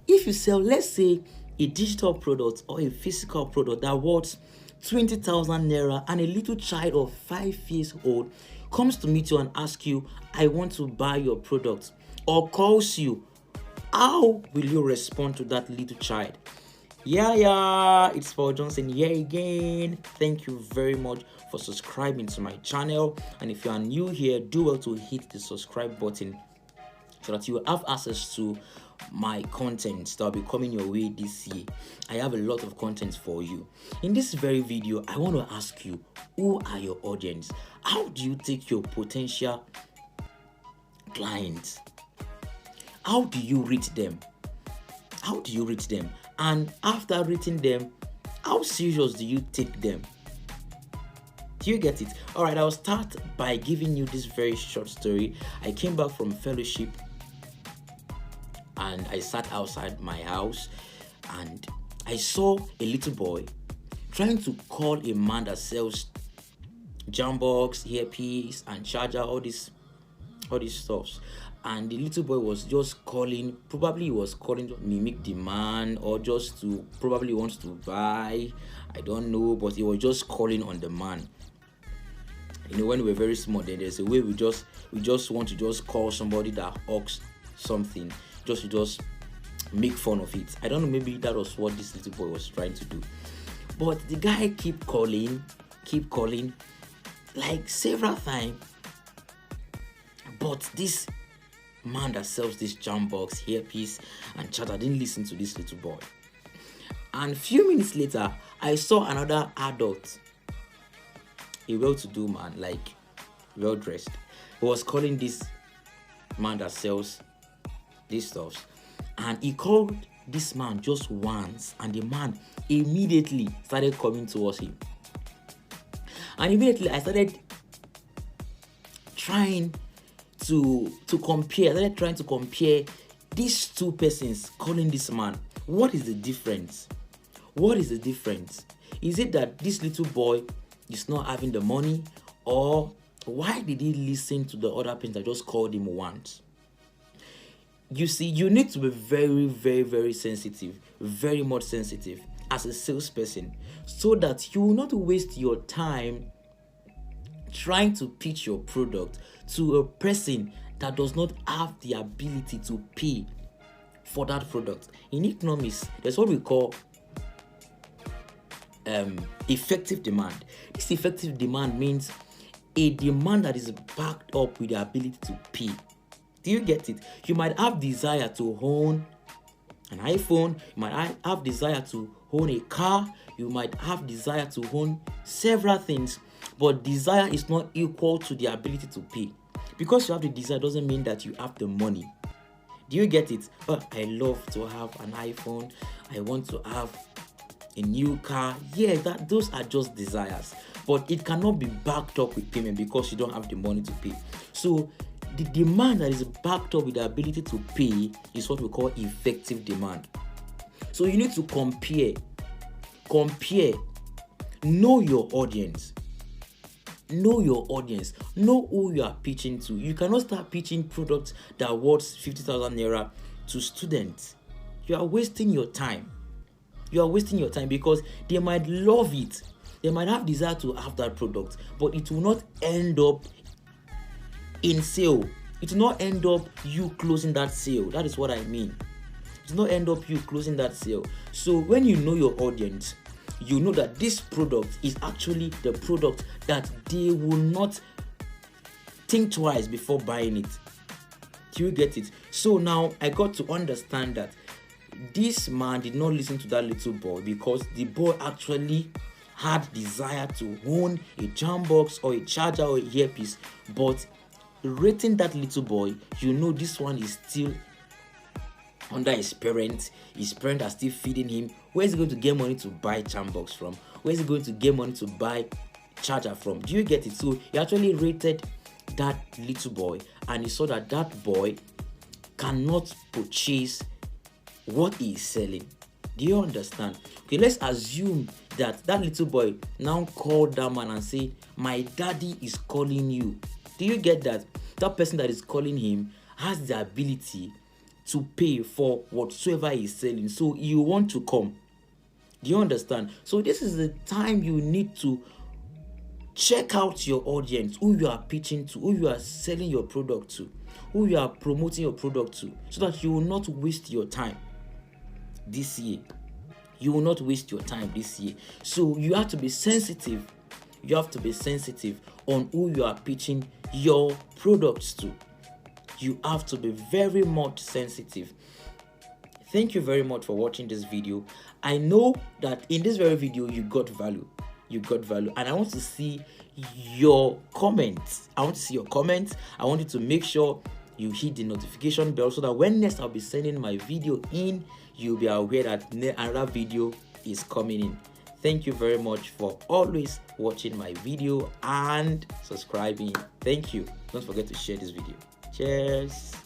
if you sell, let's say, a digital product or a physical product that worth 20,000 naira, and a little child of 5 years old comes to meet you and asks you, I want to buy your product, or calls you, how will you respond to that little child? Yeah, it's Paul Johnson here again. Thank you very much for subscribing to my channel. And if you are new here, do well to hit the subscribe button so that you will have access to my content that will be coming your way this year. I have a lot of content for you. In this very video, I want to ask you, who are your audience? How do you take your potential clients? How do you rate them? How do you rate them? And after rating them, how serious do you take them? Do you get it? All right, I'll start by giving you this very short story. I came back from fellowship and I sat outside my house and I saw a little boy trying to call a man that sells Jambox, earpiece, and charger, all these stuffs. And the little boy was just calling, probably he was calling to mimic the man, or just to probably wants to buy, I don't know, but he was just calling on the man. You know, when we were very small, then there's a way we just want to just call somebody that hawks something, just to make fun of it. I don't know, maybe that was what this little boy was trying to do. But the guy keep calling, like several times. But this man that sells this Jambox, earpiece, and charger didn't listen to this little boy. And a few minutes later, I saw another adult, a well-to-do man, like well-dressed, who was calling this man that sells these stuffs. And he called this man just once, and the man immediately started coming towards him. And immediately I started trying to compare. I started trying to compare these two persons calling this man. What is the difference? What is the difference? Is it that this little boy is not having the money, or why did he listen to the other person that just called him once? You see, you need to be very, very, very sensitive, very much sensitive as a salesperson, so that you will not waste your time trying to pitch your product to a person that does not have the ability to pay for that product. In economics, there's what we call effective demand. This effective demand means a demand that is backed up with the ability to pay. Do you get it? You might have desire to own an iPhone, you might have desire to own a car, you might have desire to own several things, but desire is not equal to the ability to pay. Because you have the desire doesn't mean that you have the money. Do you get it? Oh, I love to have an iPhone, I want to have a new car. Yeah, those are just desires, but it cannot be backed up with payment because you don't have the money to pay. So the demand that is backed up with the ability to pay is what we call effective demand. So you need to compare, know your audience. Know your audience, know who you are pitching to. You cannot start pitching products that are worth 50,000 naira to students. You are wasting your time. Because they might love it, they might have desire to have that product, but it will not end up in sale. It will not end up you closing that sale. That is what I mean. It will not end up you closing that sale. So when you know your audience, you know that this product is actually the product that they will not think twice before buying it. Do you get it? So now I got to understand that this man did not listen to that little boy because the boy actually had desire to own a Jambox or a charger or a earpiece, but rating that little boy, you know this one is still under his parents are still feeding him. Where is he going to get money to buy Jambox from? Where is he going to get money to buy charger from? Do you get it? So he actually rated that little boy, and he saw that that boy cannot purchase what he is selling. Do you understand? Okay, let's assume that that little boy now called that man and said, my daddy is calling you. Do you get that? That person that is calling him has the ability to pay for whatsoever he's selling. So you want to come. Do you understand? So this is the time you need to check out your audience, who you are pitching to, who you are selling your product to, who you are promoting your product to, so that you will not waste your time this year. You will not waste your time this year. So you have to be sensitive. You have to be sensitive on who you are pitching your products to. You have to be very much sensitive. Thank you very much for watching this video. I know that in this very video you got value. And I want to see your comments. I want you to make sure you hit the notification bell so that when next I'll be sending my video in, you'll be aware that another video is coming in. Thank you very much for always watching my video and subscribing. Thank you. Don't forget to share this video. Cheers.